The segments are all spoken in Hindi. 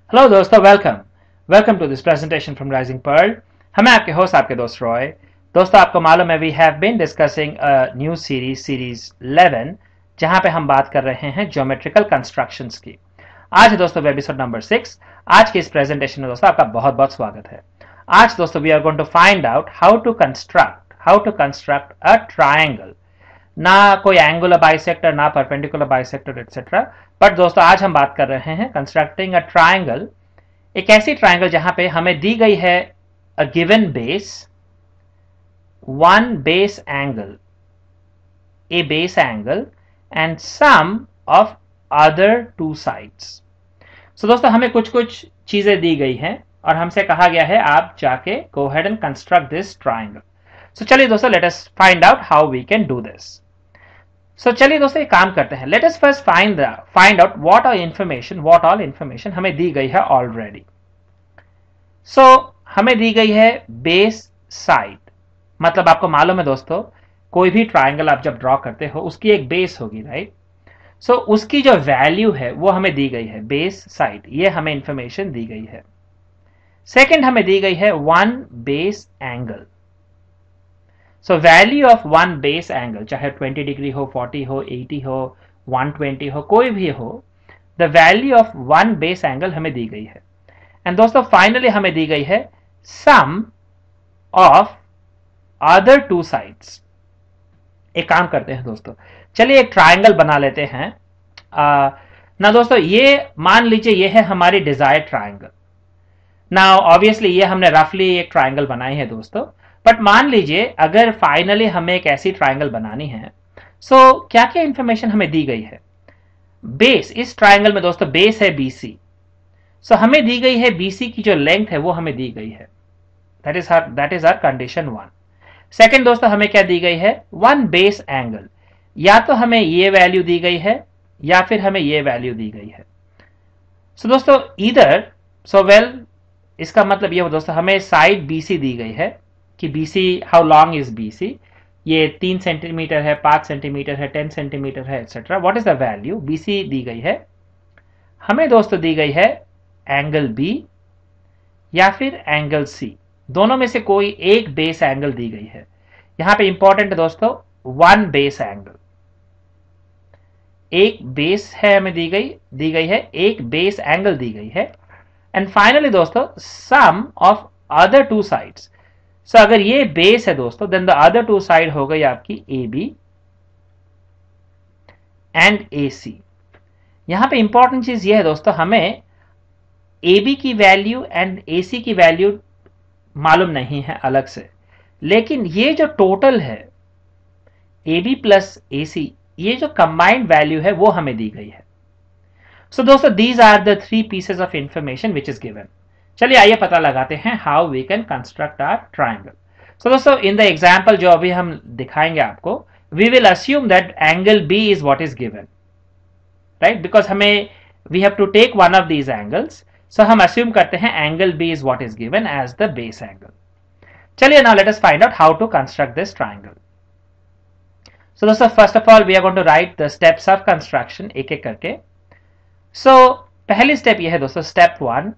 हेलो दोस्तों, welcome to this presentation from Rising Pearl. हमें आपके होस्ट आपके दोस्त रॉय। दोस्तों, आपको मालूम है we have been discussing new series 11, जहां पे हम बात कर रहे हैं ज्योमेट्रिकल कंस्ट्रक्शंस की। आज है दोस्तों एपिसोड नंबर 6। आज के इस प्रेजेंटेशन में दोस्तों आपका बहुत बहुत स्वागत है। आज दोस्तों we are going to find out how to construct a triangle. ना कोई एंगुलर बाइसेक्टर, ना परपेंडिकुलर बाइसेक्टर एक्सेट्रा, बट दोस्तों आज हम बात कर रहे हैं कंस्ट्रक्टिंग अ ट्रायंगल। एक ऐसी ट्रायंगल जहां पे हमें दी गई है a given base, one base angle, a base angle and sum of other two sides. So दोस्तों हमें कुछ कुछ चीजें दी गई हैं और हमसे कहा गया है आप जाके go head and construct this triangle. So चलिए दोस्तों, let us find out how we can do this. So चलिए दोस्तों एक काम करते हैं। Let us first find out what all information हमें दी गई है ऑलरेडी। सो हमें दी गई है बेस साइड, मतलब आपको मालूम है दोस्तों कोई भी ट्रायंगल आप जब ड्रॉ करते हो उसकी एक बेस होगी, राइट। सो उसकी जो वैल्यू है वो हमें दी गई है बेस साइड, ये हमें इंफॉर्मेशन दी गई है। सेकंड हमें दी गई है one base angle. So value of one base angle, चाहे 20 डिग्री हो, 40 हो, 80 हो, 120 हो, कोई भी हो, the value of one base angle हमें दी गई है। एंड दोस्तों फाइनली हमें दी गई है सम ऑफ अदर टू साइड्स। एक काम करते हैं दोस्तों, चलिए एक ट्रायंगल बना लेते हैं। ना दोस्तों ये मान लीजिए ये है हमारी डिजायर्ड ट्रायंगल। ना ऑब्वियसली ये हमने रफली एक ट्रायंगल बनाई है दोस्तों, बट मान लीजिए अगर फाइनली हमें एक ऐसी ट्रायंगल बनानी है, सो क्या क्या इंफॉर्मेशन हमें दी गई है। बेस, इस ट्रायंगल में दोस्तों बेस है बीसी। सो हमें दी गई है बीसी की जो लेंथ है वो हमें दी गई है। That is our condition 1। Second दोस्तों हमें क्या दी गई है, वन बेस एंगल। या तो हमें ये वैल्यू दी गई है या फिर हमें ये वैल्यू दी गई है। सो दोस्तों इधर, इसका मतलब ये हो दोस्तों हमें साइड बीसी दी गई है कि BC, how long is BC, ये 3 सेंटीमीटर है, 5 सेंटीमीटर है, 10 सेंटीमीटर है etcetera. What is the value, BC दी गई है। हमें दोस्तों दी गई है एंगल बी या फिर एंगल सी, दोनों में से कोई एक बेस एंगल दी गई है। यहां पे इंपॉर्टेंट है दोस्तों वन बेस एंगल, एक बेस है हमें दी गई है, एक बेस एंगल दी गई है। एंड फाइनली दोस्तों sum of other two sides. So अगर ये बेस है दोस्तों, then the other two side हो गई आपकी ए बी एंड ए सी। यहां पे इंपॉर्टेंट चीज ये है दोस्तों, हमें ए बी की वैल्यू एंड ए सी की वैल्यू मालूम नहीं है अलग से, लेकिन ये जो टोटल है ए बी प्लस ए सी, ये जो कंबाइंड वैल्यू है वो हमें दी गई है। सो दोस्तों these are the 3 pieces of information which is given. चलिए आइए पता लगाते हैं how we can construct our triangle. So दोस्तों इन द एग्जाम्पल जो अभी हम दिखाएंगे आपको, we will assume that angle B is what is given, right, because हमें we have to take one of these angles. So हम अस्यूम करते हैं angle B is what is given as the base angle. चलिए now let us find out how to construct this triangle. So दोस्तों first of all we are going to write the steps of construction एक एक करके। सो पहली स्टेप यह है दोस्तों, step 1,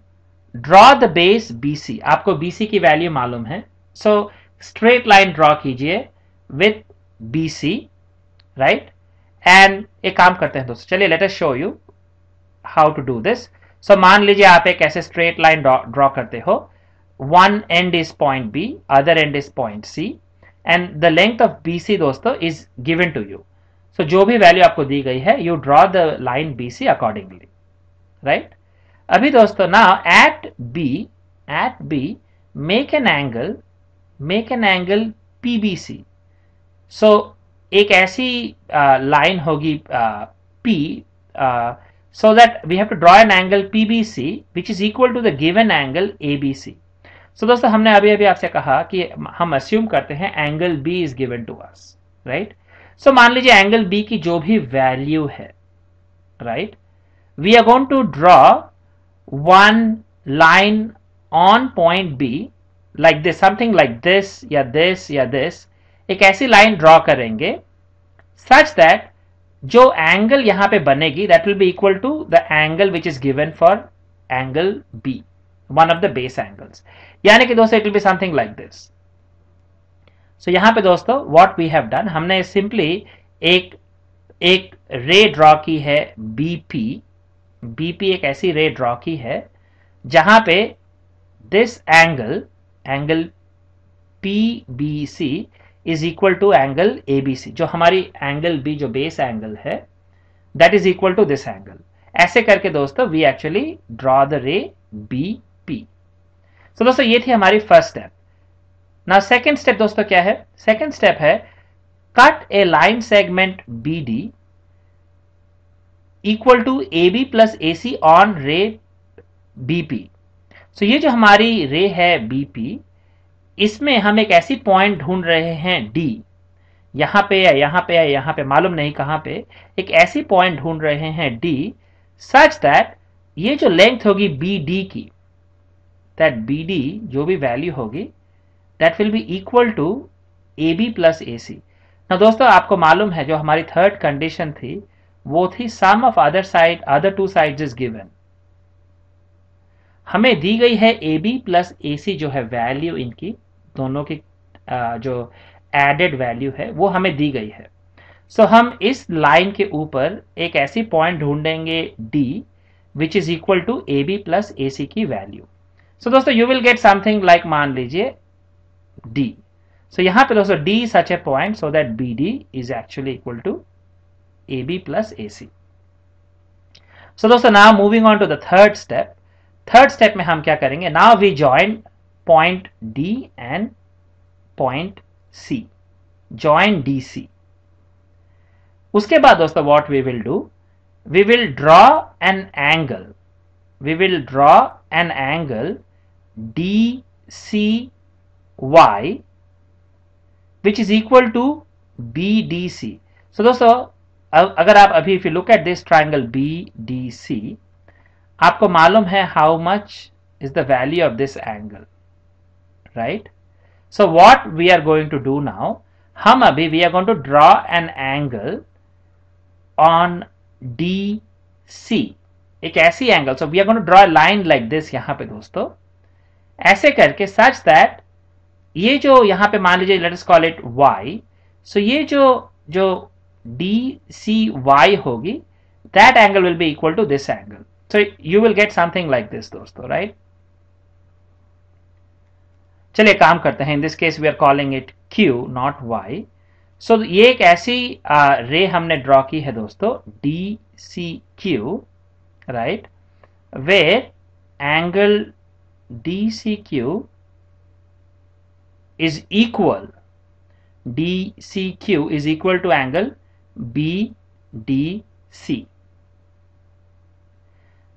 draw the base BC. आपको बीसी की वैल्यू मालूम है, सो स्ट्रेट लाइन ड्रॉ कीजिए विथ बीसी, राइट। एंड एक काम करते हैं दोस्तों, चलिए let us show you how to do this. सो मान लीजिए आप एक ऐसे स्ट्रेट लाइन ड्रॉ करते हो, one end is point B, other end is point C, and the length of BC दोस्तों is given to you. So जो भी वैल्यू आपको दी गई है, you draw the line BC accordingly, right. अभी दोस्तों ना at B make an angle PBC. So एक ऐसी लाइन होगी P, so that we have to draw an angle PBC which is equal to the given angle ABC. So दोस्तों हमने अभी अभी आपसे कहा कि हम अस्यूम करते हैं angle B is given to us, right? So मान लीजिए एंगल B की जो भी वैल्यू है, right? We are going to draw one line on point B like this, something like this या this या this, एक ऐसी लाइन ड्रॉ करेंगे such that जो एंगल यहां पे बनेगी that will be equal to the angle which is given for angle B, one of the base angles. यानी कि दोस्तों it will be something like this. So यहाँ पे दोस्तों what we have done, हमने simply एक रे ड्रॉ की है BP. BP एक ऐसी रे ड्रॉ की है जहां पे this angle PBC is equal to angle ABC, जो हमारी एंगल B जो बेस एंगल है that is equal to this angle. ऐसे करके दोस्तों we actually draw the ray BP. So दोस्तों ये थी हमारी first step. Now second step दोस्तों क्या है? सेकेंड स्टेप है cut a line segment BD equal to AB plus AC on ray BP. So ये जो हमारी रे है BP, इसमें हम एक ऐसी पॉइंट ढूंढ रहे हैं D, यहां पे या यहां पे या यहां पे, मालूम नहीं कहां पे, एक ऐसी पॉइंट ढूंढ रहे हैं D सच दैट ये जो लेंथ होगी BD की, दैट BD जो भी वैल्यू होगी that will be equal to AB plus AC. ना दोस्तों आपको मालूम है जो हमारी थर्ड कंडीशन थी वो थी sum of other two sides is given. हमें दी गई है AB प्लस AC जो है वैल्यू, इनकी दोनों की जो एडेड वैल्यू है वो हमें दी गई है. सो हम इस लाइन के ऊपर एक ऐसी पॉइंट ढूंढेंगे D which is equal to AB plus AC की वैल्यू. सो दोस्तों you will get something like, मान लीजिए D. सो यहां पे दोस्तों D such a point so that BD is actually equal to AB plus AC. So दोस्तों now moving on to the third step. Third step में हम क्या करेंगे? Now we join point D and point C, join DC. उसके बाद दोस्तों what we will do, we will draw an angle, we will draw an angle DCY which is equal to BDC. So दोस्तों अगर आप अभी if you look at this triangle BDC, आपको मालूम है how much is the value of this angle, right? So what we are going to do now, हम अभी we are going to draw an angle on DC, एक ऐसी एंगल. So we are going to draw a line like this यहां पे दोस्तों, ऐसे करके सच दैट ये जो यहां पे मान लीजिए let us call it y. So ये जो DCY होगी that angle will be equal to this angle. So you will get something like this दोस्तों, राइट? चलिए काम करते हैं. In this case we are calling it Q not Y. So ये एक ऐसी रे हमने ड्रॉ की है दोस्तों DCQ, right, where angle DCQ is equal to angle BDC.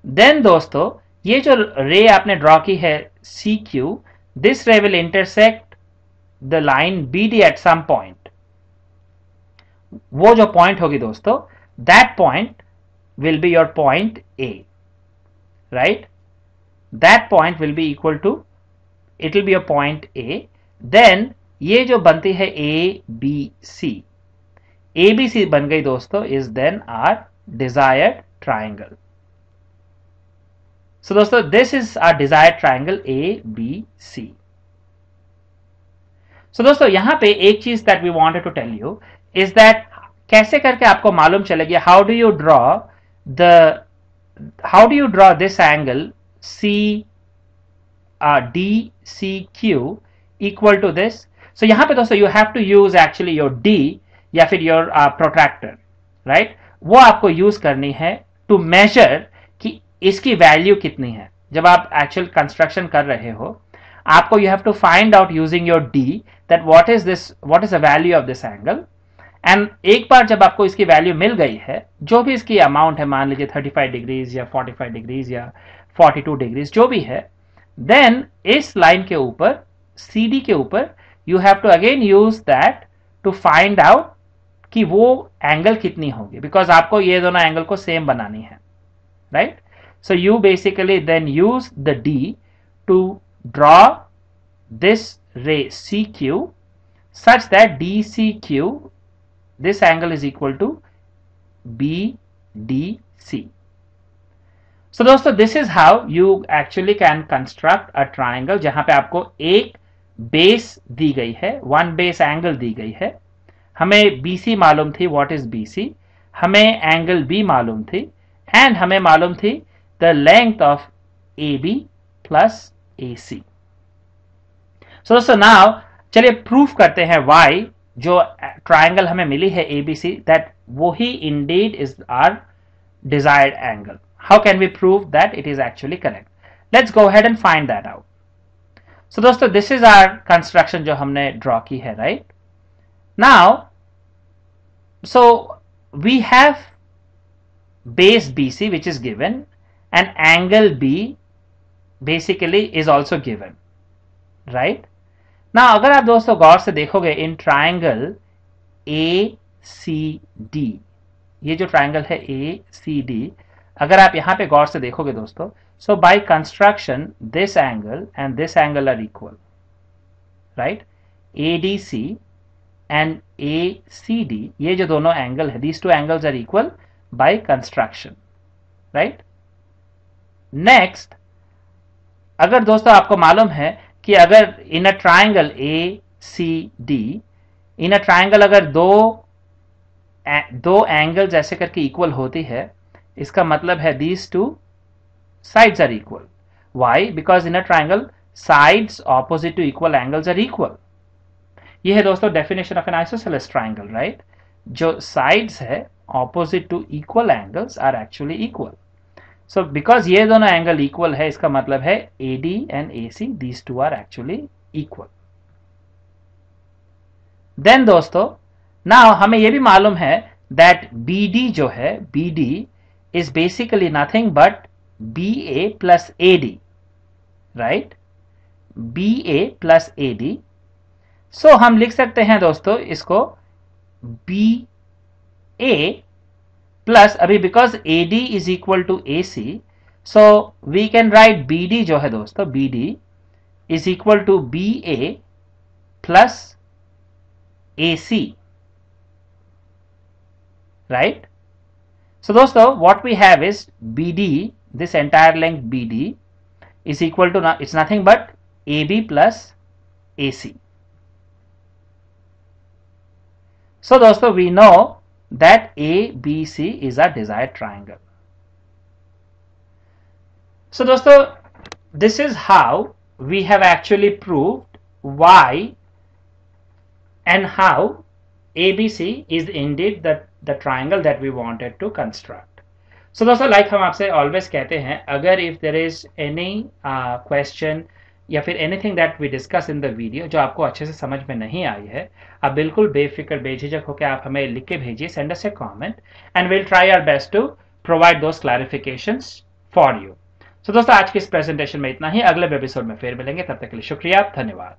Then दोस्तों ये जो रे आपने ड्रॉ की है CQ, this ray will intersect the line BD at some point. वो जो पॉइंट होगी दोस्तों, that point will be your point A, right? That point will be equal to, it will be a point A. Then ये जो बनती है ABC, ABC बन गई दोस्तों is then our desired triangle. So दोस्तों this is our desired triangle ABC. So दोस्तों यहां पे एक चीज that we wanted to tell you is that कैसे करके आपको मालूम चलेगी how do you draw this angle DCQ equal to this. So यहां पे दोस्तों you have to use actually your D या फिर your protractor, right? वो आपको यूज करनी है to measure कि इसकी वैल्यू कितनी है. जब आप एक्चुअल कंस्ट्रक्शन कर रहे हो आपको you have to find out using your D that what is the value of this angle. And एक बार जब आपको इसकी वैल्यू मिल गई है, जो भी इसकी अमाउंट है, मान लीजिए 35 डिग्रीज या 45 डिग्रीज या 42 डिग्रीज जो भी है, देन इस लाइन के ऊपर CD के ऊपर you have to again use that to find out कि वो एंगल कितनी होगी, बिकॉज आपको ये दोनों एंगल को सेम बनानी है, right? So you basically then use the D to draw this ray CQ such that DCQ, this angle is equal to BDC. सो दोस्तों this is how you actually can construct a triangle जहां पे आपको एक बेस दी गई है, वन बेस एंगल दी गई है। हमें BC मालूम थी, व्हाट इज BC, हमें एंगल B मालूम थी, एंड हमें मालूम थी the length of AB plus AC। So दोस्तों नाउ चलिए प्रूफ करते हैं वाई जो ट्राइंगल हमें मिली है ABC, दैट वो ही indeed is our desired angle. How can we prove that it is actually correct? Let's go ahead and find that out. So दोस्तों दिस इज आर कंस्ट्रक्शन जो हमने ड्रॉ की है, right? Now so we have base BC which is given and angle B basically is also given, right? Now अगर आप दोस्तों गौर से देखोगे इन ट्राइंगल ACD, ये जो ट्राइंगल है ACD, अगर आप यहां पे गौर से देखोगे दोस्तों, so by construction this angle and this angle are equal, right? ADC and ACD, ये जो दोनों एंगल है, these two angles are equal by construction, right? Next, अगर दोस्तों आपको मालूम है कि अगर in a triangle ACD, in a triangle अगर दो एंगल्स ऐसे करके इक्वल होती है, इसका मतलब है these two sides are equal. Why? Because in a triangle sides opposite to equal angles are equal. ये है दोस्तों definition of an isosceles triangle, right? जो साइड्स है opposite to equal angles are actually equal. So because ये दोनों एंगल इक्वल है, इसका मतलब है AD and AC, these two are actually equal. Then दोस्तों नाउ हमें यह भी मालूम है दैट BD जो है, BD is basically nothing but BA plus AD, right? BA plus AD। So हम लिख सकते हैं दोस्तों इसको BA प्लस, अभी because AD is equal to AC, so we can write BD जो है दोस्तों, BD is equal to BA plus AC, right? So दोस्तों what we have is BD, this entire length BD is equal to, it's nothing but AB plus AC. So दोस्तों we know that ABC is a desired triangle. So दोस्तों this is how we have actually proved why and how ABC is indeed the triangle that we wanted to construct. So दोस्तों like हम आपसे always कहते हैं, अगर if there is any question या फिर anything that we discuss in the video जो आपको अच्छे से समझ में नहीं आई है, आप बिल्कुल बेफिक्र बेझिझक होकर आप हमें लिख के भेजिए, send us a comment and will try our best to provide those clarifications for you. So दोस्तों आज की इस प्रेजेंटेशन में इतना ही, अगले एपिसोड में फिर मिलेंगे, तब तक के लिए शुक्रिया, धन्यवाद।